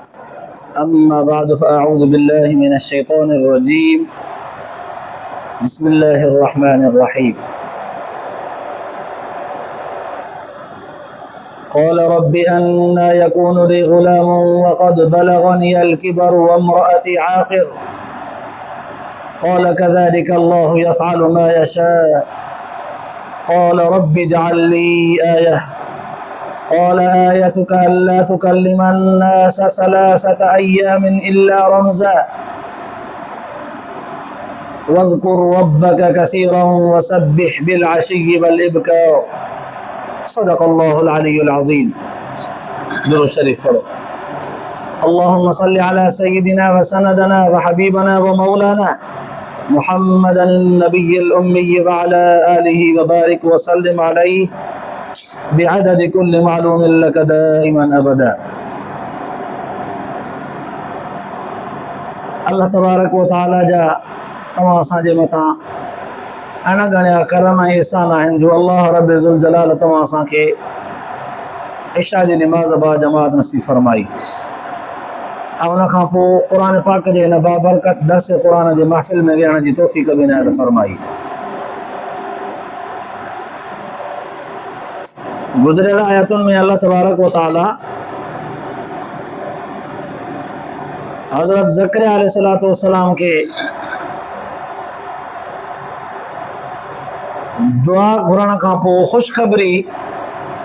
अम्मा बाद फ़अऊज़ु बिल्लाहि मिनश्शैतानिर्रजीम बिस्मिल्लाहिर्रहमानिर्रहीम क़ाल रब्बि अन्ना यकूनु ली ग़ुलामुन वक़द बलग़नियल किबरु वम्रअती आक़िर क़ाल कज़ालिका अल्लाहु यफ़अलु मा यशा क़ाल रब्बि इजअल ली आयह क़ाल आयतुका अल्ला तुकल्लिमन नास सलासत अय्यामिन इल्ला रमज़ा वज़्कुर रब्बक कसीरन वसब्बिह बिल अशिय्यि वल इब्कार सदक़ल्लाहुल अलियुल अज़ीम। दुरूद शरीफ पढ़ो। अल्लाहुम्मा सल्लि अला सय्यिदिना व सनदना व हबीबना व मौलाना मुहम्मदन नबिय्यिल उम्मी व अला आलिहि व बारिक व सल्लिम अलैहि बिअददि कुल्लि मालूमिन लक दाइमन अबदा। अल्लाह तबारक व तआला जा तमाम असांजे मथां अणगणिया करम ऐं एहसान आहिनि जो अल्लाह रब ज़ुल जलाल तव्हां असांखे इशा जी निमाज़ बा जमात नसीब फरमाई ऐं उन खां पोइ क़ुरान पाक जे हिन बाबरकत दर्स क़ुरान जे महफ़िल में विहण जी तौफ़ीक़ बि इनायत फरमाई। गुज़िरियल आयतुनि में अल्लाह तबारक व तआला हज़रत ज़करिया अलैहिस्सलातु वस्सलाम के दुआ घुरण खां पोइ ख़ुशख़बरी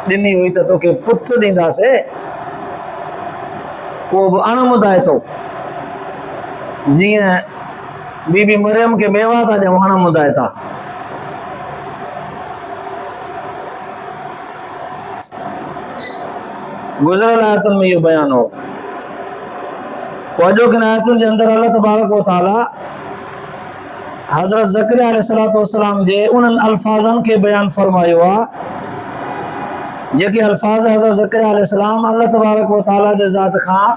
ॾिनी हुई त तोखे पुटु ॾींदासीं, उहो बि अणमुदाइतो, जीअं बीबी मरियम खे मेवा था ॾियूं अणमुदाइता। गुज़िरियल आयतुनि में इहो बयानु हो। पोइ अॼोकिन आयतुनि जे अंदरि अल्लाह तबारक व तआला हज़रत ज़करिया अलैहिस्सलातु वस्सलाम जे उन्हनि अल्फाज़नि खे बयानु फरमायो आहे जेके अल्फाज़ हज़रत ज़करिया अलैहिस्सलाम अल्लाह तबारक व तआला जे ज़ात खां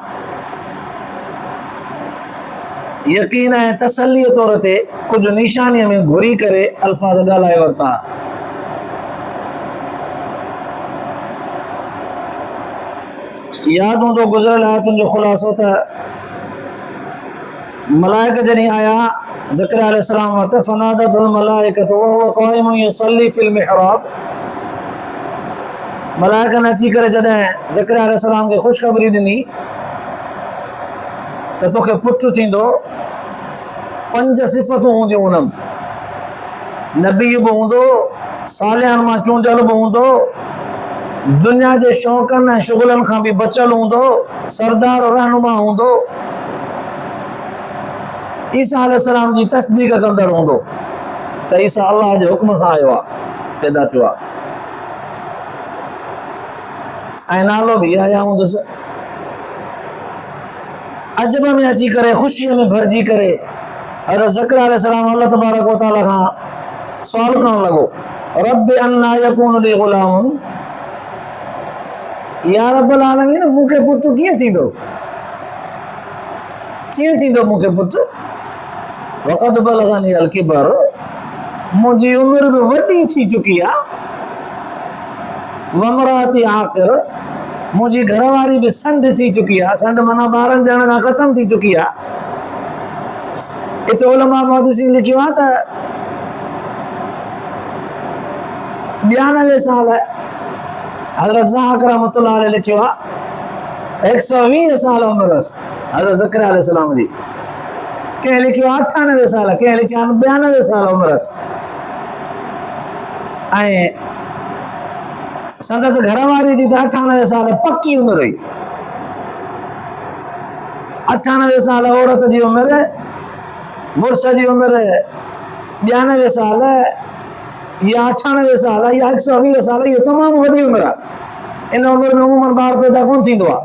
यकीन ऐं तसल्लीअ तौर ते कुझु निशानीअ में घुरी करे अल्फाज़ ॻाल्हाए वरिता। यादि हूंदो गुज़िरियल आयतुनि जो ख़ुलासो त मलाइका जॾहिं आया ज़करिया अलैहिस्सलाम वटि फ़नादतहुल मलाइकतु वहुव क़ाइमुन युसल्ली फ़िल मिहराब, मलाइकनि अची करे जॾहिं ज़करिया अलैहिस्सलाम खे ख़ुशख़बरी ॾिनी त तोखे पुटु थींदो, 5 सिफ़तूं हूंदियूं उनमें, नबी बि हूंदो, सालिहनि मां चूंडियल बि हूंदो, दुनिया जे शौक़नि ऐं शुग़लनि खां बि बचियल हूंदो, सरदार रहनुमा हूंदो, ईसा अलैहिस्सलाम जी तस्दीक़ कंदड़ हूंदो त ईसा अल्लाह जे हुक्म सां आयो आहे, पैदा थियो आहे, ऐं नालो बि आया हूंदुसि। अजब में अची करे ख़ुशीअ में भरिजी करे हज़रत ज़करिया अलैहिस्सलाम अल्लाह तबारक व तआला खां सुवाल करण लॻो, रब्बि अन्ना यकूनु ली ग़ुलामुन, या रब्बल आलमीन मूंखे पुटु कीअं थींदो, कीअं थींदो मूंखे पुटु, वक़द बलग़नियल किबर, मुंहिंजी उमिरि बि वॾी थी चुकी आहे, वमराती आक़िर, मुंहिंजी घरवारी बि संड थी चुकी आहे, संड माना ॿारनि ॼण खां ख़तम थी चुकी आहे। हिते उलमा मुहद्दिसीन लिखियो आहे त 92 साल हज़रत ज़हाक रहमतुल्लाह अलैह लिखियो आहे 120 साल उमिरि हुअसि हज़रत ज़करिया अलैहिस्सलाम जी, कंहिं लिखियो 98 साल, कंहिं लिखियो 92 साल उमिरि हुअसि, ऐं संदसि घरवारी जी त 98 साल पक्की उमिरि हुई। 98 साल औरत जी उमिरि, मुड़ुस जी उमिरि 92 साल या 98 साल या 120 साल, इहो तमामु वॾी उमिरि आहे। इन उमिरि में उमूमन ॿार पैदा कोन थींदो आहे।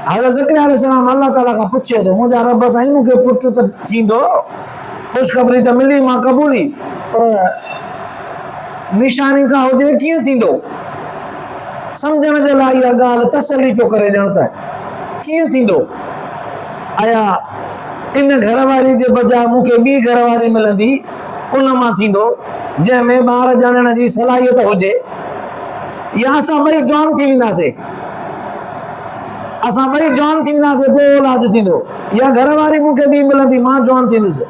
हज़रत ज़करिया अलैहिस्सलाम अल्लाह ताला खां पुछे थो, मुंहिंजा रब साईं मूंखे पुटु त थींदो, ख़ुशख़बरी त मिली, मां क़बूली, पर निशानी का हुजे कीअं थींदो, सम्झण जे लाइ इहा ॻाल्हि तसली पियो करे ॼण त कीअं थींदो, आया इन घरवारी जे बजाए मूंखे ॿी घरवारी मिलंदी, उन मां थींदो जंहिंमें ॿार ॼणण जी सलाहियत हुजे, या असां ॿई जॉन थी वेंदासीं। असां ॿई जॉन थींदासीं पोइ औलाद थींदो, या घर वारी मूंखे ॿी मिलंदी मां जॉन थींदुसि,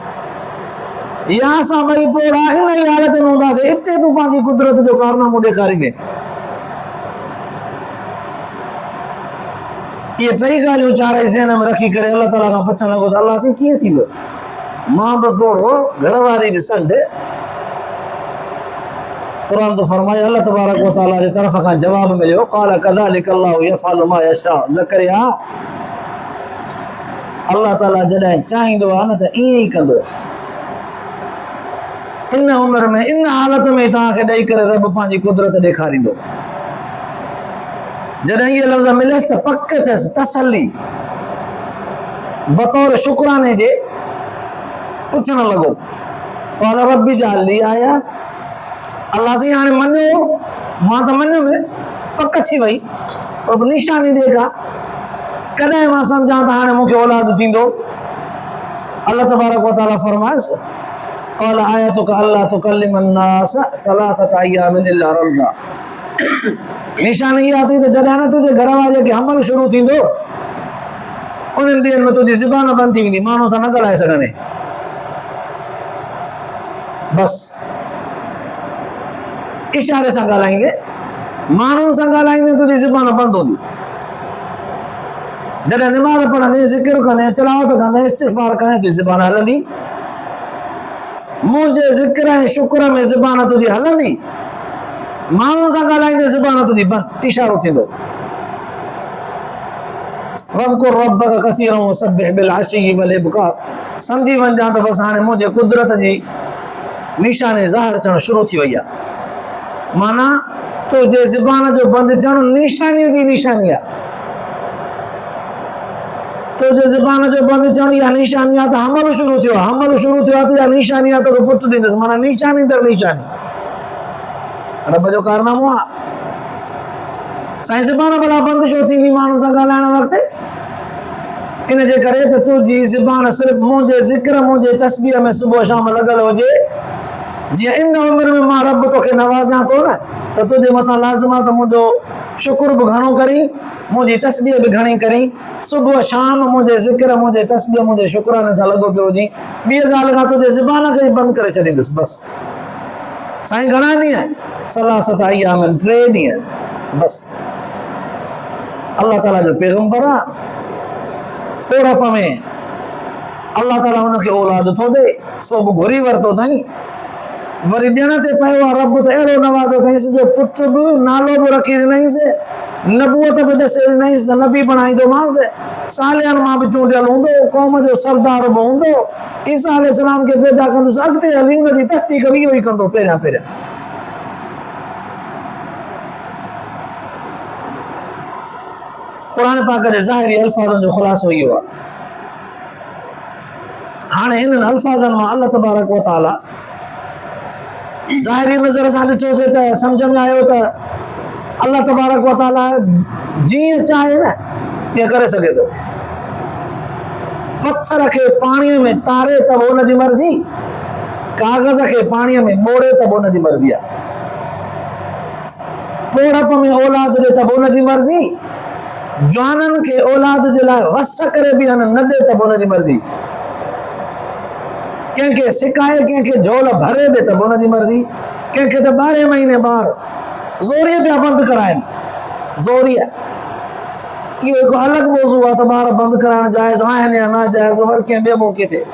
या असां ॿई पोड़ा हिन ई हालत में हूंदासीं। हिते तूं पंहिंजी कुदरत जो कारनामो ॾेखारींदे। ये टई ॻाल्हियूं चार ज़हन में रखी करे अल्लाह ताला खां पुछण लॻो त अल्लाह साईं कीअं थींदो, मां बि पोड़ो घर वारी बि संड। क़ुरान तो फरमाए अल्लाह तबारक व तआला जे तरफ़ खां जवाब मिलियो, क़ाल कज़ालिक अल्लाहु यफ़अलु मा यशा। ज़करिया अल्लाह ताला जॾहिं चाहींदो आहे न त ईअं ई कंदो। इन उम्र में इन हालत में तव्हांखे ॾेई करे रब पंहिंजी कुदरत ॾेखारींदो। जॾहिं इहे लफ़्ज़ मिलियसि त पक थियसि, तसली बतौर शुक्राने जे पुछण लॻो, क़ाल रब्बी जाअलनी आया। अल्लाह साईं हाणे मञो, मां त मञियुमि, पक थी वई, पर निशानी ॾे का, कॾहिं मां सम्झां त हाणे मूंखे औलाद थींदो। अल्लाह तबारक व तआला फरमायसि, क़ाल आयतुक अल्ला तुकल्लिम अन्नास सलासत अय्यामिन इल्ला रमज़ा। निशानी इहा थी त जॾहिं न तुंहिंजे घर वारीअ खे हमल शुरू थींदो, उन्हनि ॾींहंनि में तुंहिंजी ज़ुबान बंदि थी वेंदी, माण्हू सां न ॻाल्हाए सघंदे। बसि इशारे सां ॻाल्हाईंदे, माण्हुनि सां ॻाल्हाईंदे तुंहिंजी ज़ुबान बंदि हूंदी। जॾहिं निमाज़ पढ़ंदे, ज़िक्र कंदे, तिलावत कंदे, इस्तिग़फ़ार कंदे, तुंहिंजी ज़ुबान हलंदी। मुंहिंजे ज़िक्र ऐं शुक्र में ज़ुबान तुंहिंजी हलंदी, माण्हुनि सां ॻाल्हाईंदे ज़ुबान तुंहिंजी बंदि, इशारो थींदो। वज़कुर रब्बक कसीरन वसब्बिह बिलअशी वल इब्कार। सम्झी वञजां त बसि हाणे मुंहिंजे कुदरत जी निशानी ज़ाहिर थियणु शुरू थी वई आहे। माना तुंहिंजे ज़ुबान जो बंदि थियणु निशानी जी निशानी आहे। तुंहिंजे ज़ुबान जो बंदि थियणु इहा निशानी आहे त हमल शुरू थियो आहे। हमल शुरू थियो आहे त इहा निशानी आहे, तोखे पुटु ॾींदुसि। माना निशानी दर निशानी रब जो कारनामो आहे। साईं ज़ुबान भला बंदि छो थींदी माण्हुनि सां ॻाल्हाइण वक़्तु? इन जे करे त तुंहिंजी ज़ुबान सिर्फ़ु मुंहिंजे ज़िक्र, मुंहिंजे तस्बीह में सुबुह शाम लॻल हुजे। जीअं इन उमिरि में मां रब तोखे नवाज़ां थो न, त तुंहिंजे मथां लाज़िम आहे त मुंहिंजो शुक्र बि घणो करी, मुंहिंजी तस्बीह बि घणी करी, सुबुह शाम मुंहिंजे ज़िक्र, मुंहिंजे तस्बीह, मुंहिंजे शुक्राने सां लॻो पियो हुजे। ॿी ॻाल्हि खां तुंहिंजे ज़ुबान खे बंदि करे छॾींदुसि। बसि साईं घणा ॾींहं? सलासत अय्यामिन, 3 ॾींहं बसि। अल्लाह ताला जो पैगंबर आहे, पोड़प में अल्लाह ताला हुनखे औलाद थो ॾे, सो बि घुरी वरितो अथई। वरी ॾियण ते पियो आहे, रब त अहिड़ो नवाज़ो अथईंसि जो पुटु बि नालो बि रखी ॾिनईंसि, नबूअत बि ॾसे ॾिनईंसि त नबी बणाईंदोमांसि, सालियनि मां बि चूंडियल हूंदो, क़ौम जो सरदार बि हूंदो। ईसा अलैहिस्सलाम खे पैदा कंदुसि, अॻिते हली हुनजी तस्दीक़ बि इहो ई कंदो पहिरियां पहिरियां। क़ुरान पाक जे ज़ाहिरी अल्फाज़नि जो ख़ुलासो इहो आहे। हाणे हिननि अल्फाज़नि मां अल्लाह तबारक व तआला ज़ाहिरी नज़र सां ॾिठोसीं त सम्झ में आयो त अल्लाह तबारक व तआला जीअं चाहे न तीअं करे सघे थो। पत्थर खे पाणीअ में तारे त बि हुनजी मर्ज़ी, काग़ज़ खे पाणीअ में ॿोड़े त बि हुनजी मर्ज़ी आहे, पोड़प में औलाद ॾे त बि हुनजी मर्ज़ी, जवाननि खे औलाद जे लाइ वस करे बि न ॾे त बि हुनजी मर्ज़ी, कंहिंखे सिकाए, कंहिंखे झोल भरे ॾे त बि हुनजी मर्ज़ी, कंहिंखे त 12 महीने ॿार ज़ोरीअ पिया बंदि कराइनि। ज़ोरीअ इहो हिकु अलॻि मौज़ू आहे त ॿार बंदि कराइण जाइज़ आहिनि या नाजाइज़, हर कंहिं ॿिए मौक़े ते।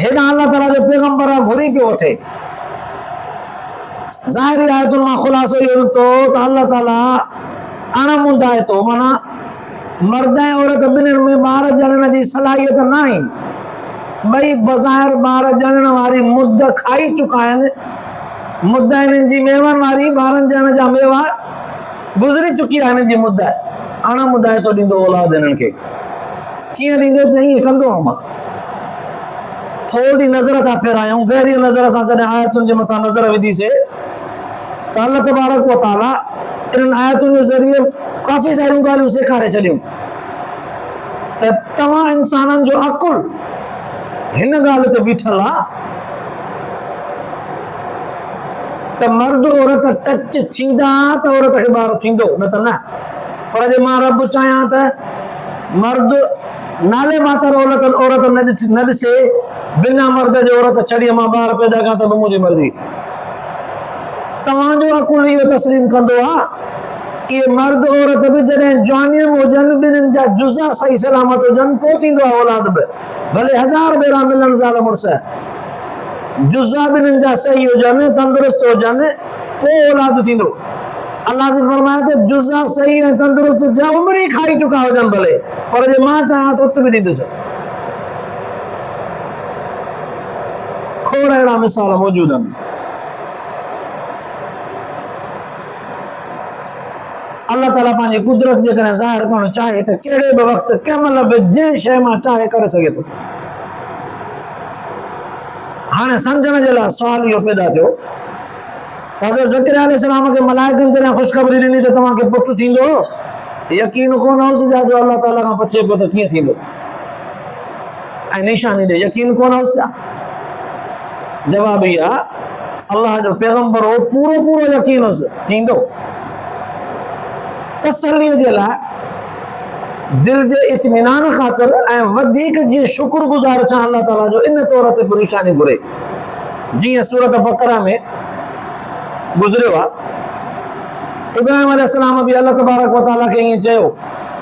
हेॾां अल्लाह ताला जो पैगंबर आहे, घुरी पियो वठे। ज़ाहिरी आयतुनि मां ख़ुलासो इहो निकितो त अल्लाह ताला अणमुंदाए थो, माना मर्द ऐं औरत ॿिन्हिनि में ॿार ॼणण जी सलाहियत न आहे। ॿई बज़ाहिर ॿार ॼणण वारी मुद खाई चुका आहिनि, मुद हिननि जी मेवनि वारी, ॿारनि ॼणण जा मेवा गुज़री चुकी आहे हिननि जी मुद। अणमुंदाए थो ॾींदो औलाद हिननि खे। कीअं ॾींदो? चई ईअं कंदो मां। थोरी नज़र था फेरायूं, गहरी नज़र सां जॾहिं आयतुनि जे मथां नज़र विधीसीं त अल्लाह तबारक व तआला इन्हनि आयतुनि जे ज़रिए काफ़ी सारियूं ॻाल्हियूं सेखारे छॾियूं त तव्हां इंसाननि जो अकुल हिन ॻाल्हि ते बीठल आहे त मर्द औरत टच थींदा त औरत खे ॿार थींदो, न त न। पर जे मां रब चाहियां त मर्द नाले मातर औरत न ॾिसे, बिना मर्द जे औरत छॾी मां ॿार पैदा कयां त बि मुंहिंजी मर्ज़ी। तव्हांजो अकुल इहो तस्लीम कंदो आहे इहे मर्द औरत बि जॾहिं जवानीअ में हुजनि, ॿिन्हिनि जा जुज़ा सही सलामत हुजनि, पोइ थींदो आहे औलाद बि। भले 1000 भेरा मिलनि ज़ाल मुड़ुस, जुज़ा ॿिन्हिनि जा सही हुजनि, तंदुरुस्त हुजनि, पोइ औलाद थींदो। अल्लाह से फरमाए त जुज़ा सही ऐं तंदुरुस्त जा उमिरि ई खाई चुका हुजनि भले, पर जे मां चाहियां त उते बि ॾींदुसि। खोड़ अहिड़ा मिसाल मौजूद आहिनि। अल्लाह ताला पंहिंजी कुदरत जेकॾहिं ज़ाहिर करणु चाहे त कहिड़े बि वक़्तु कंहिं महिल बि जंहिं शइ मां चाहे करे सघे थो। हाणे सम्झण जे लाइ सुवाल इहो पैदा थियो त हज़रत ज़करिया अलैहिस्सलाम खे मलाइकनि जॾहिं ख़ुशख़बरी ॾिनी त तव्हांखे पुटु थींदो, यकीन कोन हुउसि छा जो अल्लाह ताला खां पुछे पियो त कीअं थींदो ऐं निशानी ॾे, यकीन कोन हुउसि छा? जवाब इहा आहे अल्लाह जो पैगंबर हो, पूरो पूरो यकीन हुउसि थींदो। तसल्लीअ जे लाइ दिल जे इत्मीनान ख़ातिर ऐं वधीक जीअं शुक्रगुज़ार थियां अल्लाह ताला जो, इन तौर ते बि निशानी घुरे। जीअं सूरत बक़रा में गुज़रियो आहे, इब्राहिम अलैहिस्सलाम बि अल्लाह तबारक व तआला खे ईअं चयो,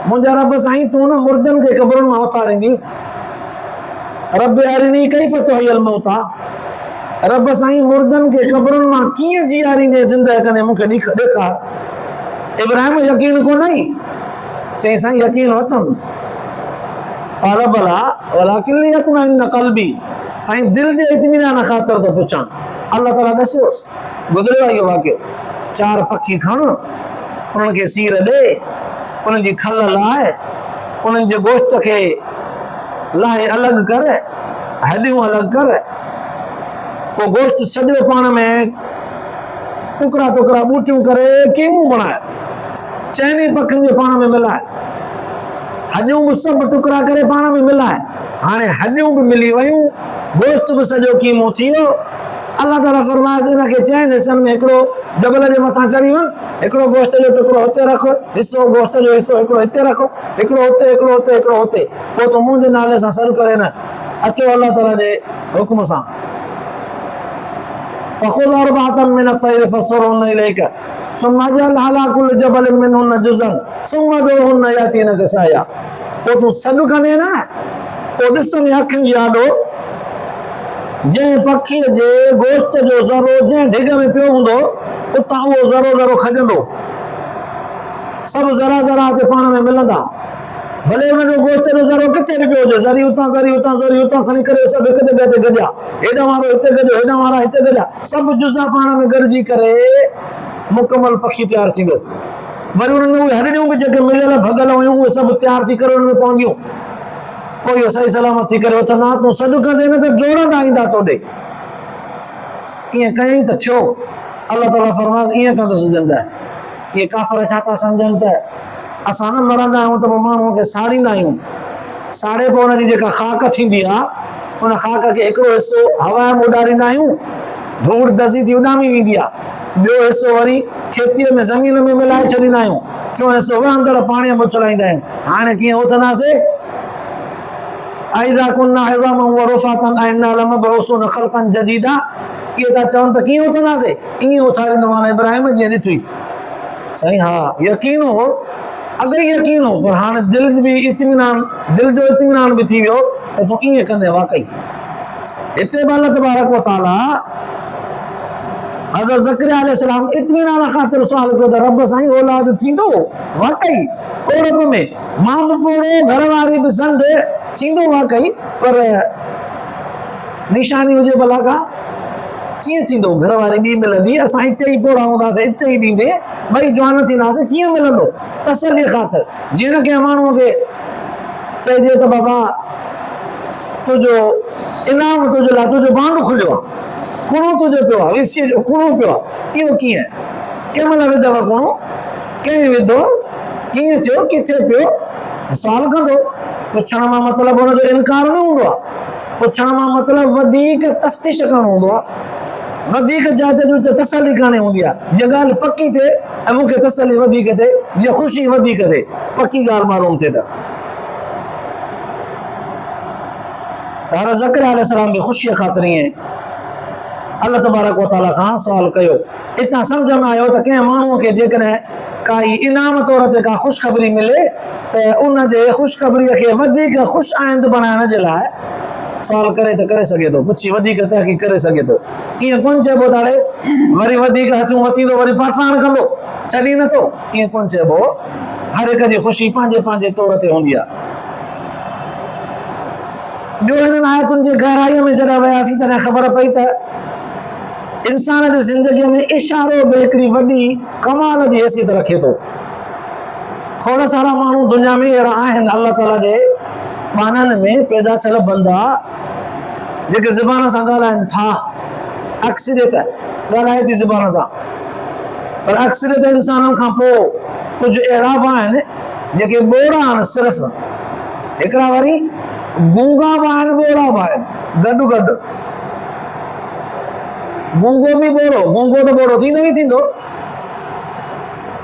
मुंहिंजा रब साईं तूं न मुर्दनि खे क़बरुनि मां उथारींदी, रब अरिनी कैफ़ तुहियल मौता, रब साईं मुर्दनि खे क़बरुनि मां कीअं जीआरींदे ज़िंदह कंदे मूंखे ॾेखार। इब्राहिम यकीन कोन आई, चई साईं यकीन अथमि। क़ाल बला वलाकिन लियत्मइन्न क़ल्बी, साईं दिल जे इत्मीनान ख़ातिर थो पुछां। अल्लाह ताला ॾसियोसि, गुज़रियो आहे इहो वाक़ियो। 4 पखी खण, उन्हनि खे सीर ॾे, उन्हनि जी खल लाहे, उन्हनि जे गोश्त खे लाहे अलॻि कर, हॾियूं अलॻि कर, पोइ गोश्त सॼो पाण में टुकड़ा टुकड़ा ॿूटियूं करे कीमूं बणाए, 4 पखियुनि जे पाण में मिलाए, हॾियूं बि सभु टुकड़ा करे पाण में मिलाए। हाणे हॾियूं बि मिली वयूं, गोश्त बि सॼो कीमो थी वियो। अल्लाह ताला फरमाइसि इनखे 4 हिसनि में हिकिड़ो जबल जे मथां चढ़ी वञ, हिकिड़ो गोश्त जो टुकड़ो हुते रख, हिसो गोश्त जो हिसो हिकिड़ो हिते रख, हिकिड़ो हुते, हिकिड़ो हुते, हिकिड़ो हुते, पोइ तूं मुंहिंजे नाले सां सॾु करे न अचो अल्लाह ताला जे हुकुम सां। फख़ुज़ अर्बअतन मिन अत-तैर फसरहुन इलैक सुम्मा अजअल अला कुल्लि जबलिन मिनहुन जुज़अन सुम्मा दुउहुन यातीनक साया। पोइ तूं सॾु कंदे न, पोइ ॾिसंदे अखियुनि जी आॾो, जंहिं पखीअ जे गोश्त जो ज़रो जंहिं ढिग में पियो हूंदो, उतां उहो ज़रो ज़रो खजंदो, सभु ज़रा ज़रा ते पाण में मिलंदा। भले हुनजो गोश्त जो ज़रो किथे बि पियो हुजे, ज़री उतां ज़री उतां ज़री उतां खणी करे सभु हिकु जॻह ते गॾिया, हेॾा वारो हिते गॾियो, हेॾा वारा हिते गॾिया, सभु जुज़ा पाण में गॾिजी करे मुकमल पखी तयारु थींदो। वरी उन्हनि में उहे हॾियूं बि जेके मिलियल भॻल हुयूं उहे सभु तयारु थी करे उन्हनि में पवंदियूं, पोइ इहो सही सलामत थी करे उथंदा। तूं सॾु कंदे न त जोड़ंदा ईंदा तोॾे। ईअं कयईं त थियो। अल्लाह ताला फरमाइसि ईअं कंदुसि ज़िंदह। इहे काफ़िर छा था सम्झनि त असां न मरंदा आहियूं त पोइ माण्हूअ खे साड़ींदा आहियूं, साड़े पोइ हुनजी जेका ख़ाक थींदी आहे उन ख़ाक खे हिकिड़ो हिसो हवा में उॾारींदा आहियूं, धूड़ दज़ी थी उॾामी वेंदी आहे, ॿियो हिसो वरी खेतीअ में ज़मीन में मिलाए छॾींदा आहियूं, टियों हिसो वहंदड़ पाणीअ में उछलाईंदा आहियूं। हाणे कीअं उथंदासीं? अइज़ा कुन्ना इज़ामन व रुफ़ातन अइन्ना लमबअसून ख़ल्क़न जदीदा, इहे था चवनि त कीअं उथंदासीं? ईअं उथारींदो माना इब्राहिम जीअं ॾिठी। साईं हा यकीन हो, अॻे यकीन हो, पर हाणे दिल जो इत्मीनान बि थी वियो त तूं ईअं कंदे वाकई। हिते बि अल्लाह तबारक व तआला हज़रत ज़करिया अलैहिस्सलाम इत्मीनान ख़ातिर सुवाल कयो त रब साईं औलाद थींदो? वाकई पोड़प में मां बि पोड़ो, घर वारी बि संड, थींदो वाकई, पर निशानी हुजे भला का? कीअं थींदो? घर वारी ॿी मिलंदी, असां हिते ई पोड़ा हूंदासीं, हिते ई ॾींदे, ॿई जवान थींदासीं, कीअं मिलंदो? तसलीअ ख़ातिर, जीअं न कंहिं माण्हूअ खे चइजे त बाबा तुंहिंजो इनाम तुंहिंजे लाइ तुंहिंजो भांडो खुलियो आहे, कुणो तुंहिंजो पियो आहे, विसीअ जो कुणो पियो आहे, इहो कीअं? कंहिं महिल विधव कुणो, कंहिं विधो, कीअं थियो, किथे पियो? सुवाल कंदो। पुछण मां मतिलबु हुनजो इनकार न हूंदो आहे, पुछण मां मतिलबु वधीक तफ़्तीश करणो हूंदो आहे। वधीक जांच जो तसली करणी हूंदी आहे। जे ॻाल्हि पकी थिए ऐं मूंखे तसली वधीक थिए, जीअं ख़ुशी वधीक थिए, पकी ॻाल्हि मालूम थिए त हर ज़करिया अलैहिस्सलाम बि ख़ुशीअ ख़ातिर ईअं अल्लाह तबारक व तआला खां सुवाल कयो। हितां सम्झ में आयो त कंहिं माण्हूअ खे जेकॾहिं काई इनाम तौर ते का ख़ुशख़बरी मिले त उन जे ख़ुशख़बरीअ खे वधीक ख़ुशि आइंद बणाइण जे लाइ सुवाल करे त करे सघे थो, पुछी वधीक तहक़ीक़ करे सघे थो। ईअं कोन चइबो ताड़े वरी वधीक हथूं वतींदो वरी पाठाण कंदो छॾी नथो, ईअं कोन चइबो। हर हिक जी ख़ुशी पंहिंजे पंहिंजे तौर ते हूंदी आहे। ॿियो हिननि आयतुनि जी गहराईअ में जॾहिं वियासीं तॾहिं ख़बर पई त इंसान जी ज़िंदगीअ में इशारो बि हिकिड़ी वॾी कमाल जी हैसियत रखे थो। खोड़ सारा माण्हू दुनिया में अहिड़ा आहिनि अल्लाह ताला जे बाननि में पैदा थियल बंदा जेके ज़बान सां ॻाल्हाइनि था, अक्सरियत ॻाल्हाए थी ज़बान सां, पर अक्सरियत इंसाननि खां पोइ कुझु अहिड़ा बि आहिनि जेके ॿोड़ा आहिनि। सिर्फ़ु हिकिड़ा वरी गूंगा बि आहिनि, ॿोड़ा बि आहिनि गॾु गॾु। गूंगो बि ॿोड़ो, गूंगो त ॿोड़ो थींदो ई थींदो।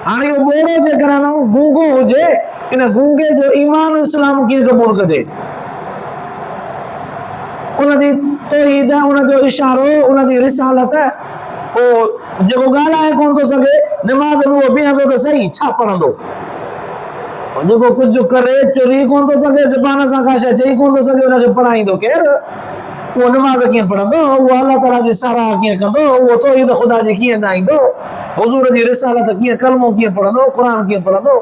हाणे इहो ॿोड़ो जेकर गूंगो हुजे, इन गूंगे जो ईमान इस्लाम कीअं क़बूल कजे? उनजी तौहीद, उनजो इशारो, उनजी रिसालत, पोइ जेको ॻाल्हाए कोन थो सघे निमाज़ में उहो बीहंदो त सही, छा पढ़ंदो? जेको कुझु करे चुरी कोन थो सघे, ज़बान सां का शइ चई कोन थो सघे, उनखे पढ़ाईंदो केरु? उहो निमाज़ कीअं पढ़ंदो? उहो अल्लाह ताला जी साराह कीअं कंदो? उहो तौहीद ख़ुदा जी कीअं ॻाईंदो? हुज़ूर जी रिसालत कीअं, कलमो कीअं पढ़ंदो? क़ुरान कीअं पढ़ंदो?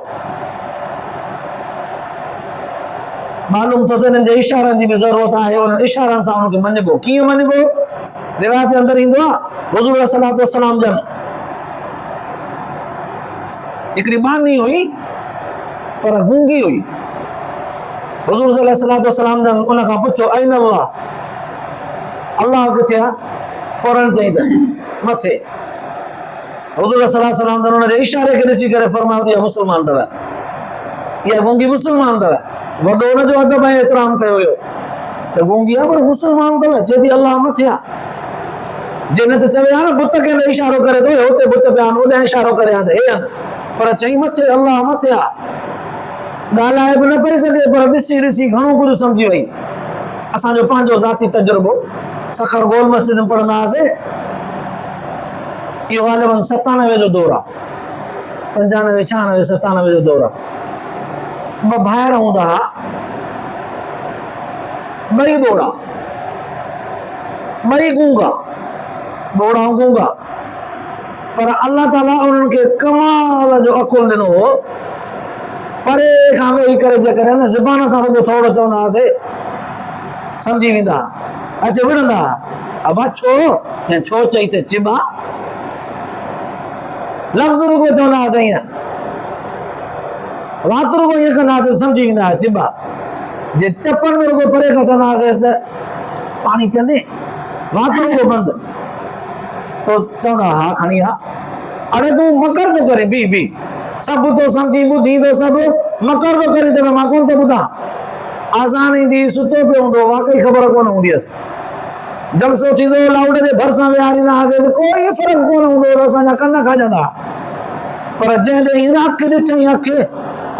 मालूम तो हिननि जे इशारनि जी बि ज़रूरत आहे। उन्हनि इशारनि सां उनखे मञिबो। कीअं मञिबो? रिवायत जे अंदरि ईंदो आहे हुज़ूर सल्लल्लाहु अलैहि वसल्लम जन हिकिड़ी बानी हुई पर गूंगी हुई। हुज़ूर सल्लल्लाहु अलैहि वसल्लम जन उन खां पुछो अइन अल्लाह, अल्लाह किथे आहे? फौरन चई त मथे। हुज़ूर सल्लल्लाहु अलैहि वसल्लम जन उन जे इशारे खे ॾिसी करे फरमायो इहा मुस्लमान अथव, इहा गूंगी मुस्लमान अथव। वॾो हुनजो अदब ऐं एतिराम कयो हुयो त गूंगी आहे पर मुस्लमान अथव, चए थी अल्लाह मथे आहे। जे न त चवे हा न बुत खे न इशारो करे थो, हुते बुत पिया आहिनि, होॾां इशारो करे हा त हे आहिनि, पर चई मथे, अल्लाह मथे आहे। ॻाल्हाए बि न पई सघे पर ॾिसी ॾिसी घणो कुझु सम्झी वई। असांजो पंहिंजो ज़ाती तजुर्बो, सखर गोल मस्जिद में पढ़ंदा हुआसीं, इहो ग़ालिबन 97 जो दौर आहे, 95 96 97 जो दौर आहे। ॿ भाइर हूंदा हुआ, ॿई ॿोड़ा, ॿई गूंगा, ॿोड़ा ऐं गूंगा, पर अल्लाह ताला उन्हनि खे कमाल जो अकुल ॾिनो हो। परे खां वेही करे जेकॾहिं न ज़बान सां रुॻो थोरो चवंदा हुआसीं सम्झी वेंदा, अच विढ़ंदा, अबा छो? चई छो चई त चिबा, लफ़्ज़ रुॻो चवंदा हुआसीं, ईअं वात रुॻो ईअं कंदा हुआसीं सम्झी वेंदा हुआ चिबा। जे चपनि में रुॻो परे खां चवंदा हुआसीं त पाणी पीअंदे, वात रुॻो बंदि, तो चवंदा हा खणी आ। अरे तूं मकर थो करे, बी बी सभु तो सम्झी ॿुधी थो, सभु मकर थो करे त मां कोन थो ॿुधां। आज़ान ईंदी, सुतो पियो हूंदो, वाकई ख़बर कोन हूंदी हुअसि। जलसो थींदो, लाउड जे भरिसां विहारींदा हुआसीं, कोई फ़र्क़ु कोन हूंदो हो, असांजा कन खजंदा। पर जंहिं ॾींहुं अखि ॾिठई, अखि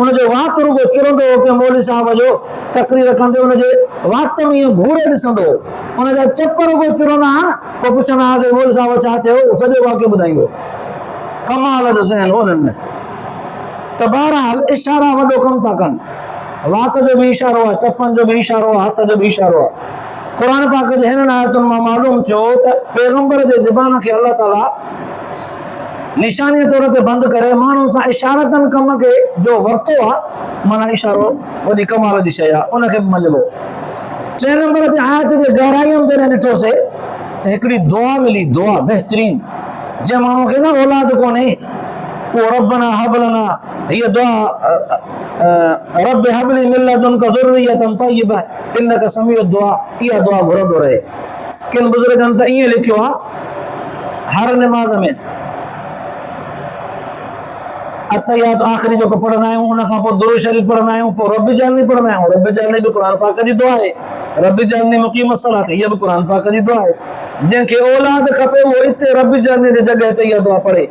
उनजो वात रुॻो चुरंदो हो के मौलवी साहब जो तकरीर कंदे उनजे वात में ईअं घूरे ॾिसंदो, उनजा चप रुॻो चुरंदा, पोइ पुछंदा हुआसीं मौलवी साहब छा थियो? सॼो वाक़ियो ॿुधाईंदो। कमाल जो ज़हन हो हुननि में। त बहरहाल इशारा वॾो कमु था कनि, वात जो बि इशारो आहे, चपनि जो बि इशारो आहे, हथ जो बि इशारो आहे। क़ुरान पाक जे हिननि आयतुनि मां मालूम थियो त पैगंबर जे ज़बान खे अल्लाह ताला निशानीअ तौर ते बंदि करे माण्हुनि सां इशारतनि कम खे जो वरितो आहे, माना इशारो वॾी कमाल जी शइ आहे, उनखे बि मञिबो। 3 नंबर ते आयत जे गहराईअ में जॾहिं ॾिठोसीं त हिकिड़ी दुआ मिली, दुआ बहितरीन, जंहिं माण्हू खे न औलाद कोन्हे वो रब्बना हब लना, हीअ दुआ रब हबली मिन लदुनका ज़ुर्रियतन तय्यबा इन्नका समीउ दुआ, इहा दुआ घुरंदो रहे। किन बुज़ुर्गनि त ईअं लिखियो आहे हर निमाज़ में अतहियात आख़िरी जेको पढ़ंदा आहियूं, उन खां पोइ दुरूद शरीफ़ पढ़ंदा आहियूं, पोइ रब जल्नी पढ़ंदा आहियूं। रब जल्नी बि क़ुरान पाक जी दुआ आहे, रब जल्नी मुक़ीम सलात, इहा बि क़ुरान पाक जी दुआ आहे। जंहिंखे औलाद खपे वो इते रब जने जे जगह ते इहा दुआ पढ़े।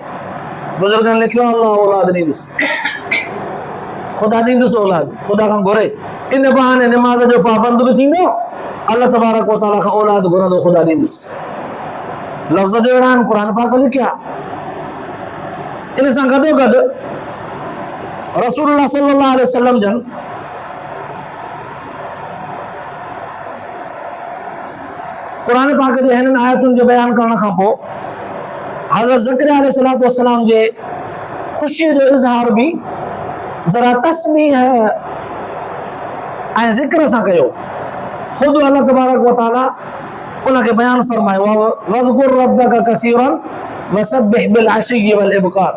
बुजुर्गनि लिखियो अल्लाह औलाद ॾींदुसि, ख़ुदा ॾींदुसि औलाद, ख़ुदा खां घुरे। इन बहाने निमाज़ जो पाबंद बि थींदो, अल्लाह तबारक व तआला खां औलाद घुरंदो, ख़ुदा ॾींदुसि। लफ़्ज़ जो अहिड़ा आहिनि, क़ुर पाक लिखिया। इन सां गॾोगॾु रसूलुल्लाह सल्लल्लाहु अलैहि वसल्लम जन क़ुर पाक जे हिननि आयतुनि जे बयान करण खां पोइ हज़रत ज़करिया अलैहिस्सलातु वस्सलाम जे ख़ुशीअ जो इज़हार बि ज़रा तस्बीह ऐं ज़िक्र सां कयो। ख़ुदि अल्लाह तबारक व तआला उनखे बयानु फरमायो, वज़कुर रब्बक कसीरन वसब्बिह बिल अशी वल इब्कार।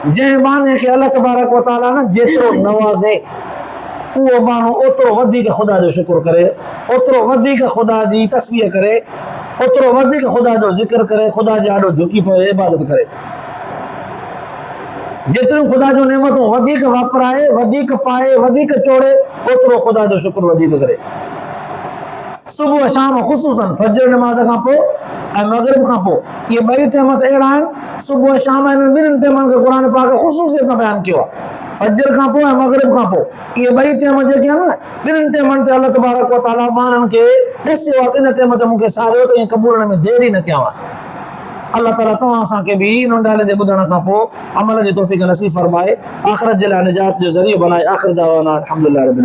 जंहिं बाने खे अल्लाह तबारक व तआला न जेतिरो नवाज़े उहो माण्हू ओतिरो वधीक ख़ुदा जो शुक्र करे, ओतिरो वधीक ख़ुदा जी तस्बीह करे, ओतिरो वधीक ख़ुदा जो ज़िक्र करे, ख़ुदा जे आॾो झुकी पए, इबादत करे। जेतिरियूं ख़ुदा जूं नेमतूं वधीक वापराए, वधीक पाए, वधीक चोड़े, ओतिरो ख़ुदा जो शुक्र वधीक करे। सुबुह शाम ख़ुसूसन फजर नमाज़ खां पोइ ऐं मगरिब खां पोइ, इहे ॿई टाइम त अहिड़ा आहिनि, सुबुह शाम हिननि ॿिन्हिनि टाइमनि खे क़ुर पाक ख़ुसूसीअ सां बयानु कयो आहे। फजर खां पोइ ऐं मगरिब खां पोइ, इहे ॿई टाइम जेके आहिनि न, ॿिन्हिनि टाइमनि ते अल्लाह तबारक व तआला माण्हुनि खे ॾिसियो आहे त इन टाइम ते मूंखे सारियो त ईअं क़बूलण में देरि ई न कयांव। अल्लाह ताला तव्हां असांखे बि इन ॻाल्हि जे ॿुधण खां पोइ अमल जी तौफ़ीक़ नसीब फरमाए, आख़िरत जे लाइ निजात जो ज़रियो बनाए। आख़िर दावाना अल्हम्दुलिल्लाह रब्बिल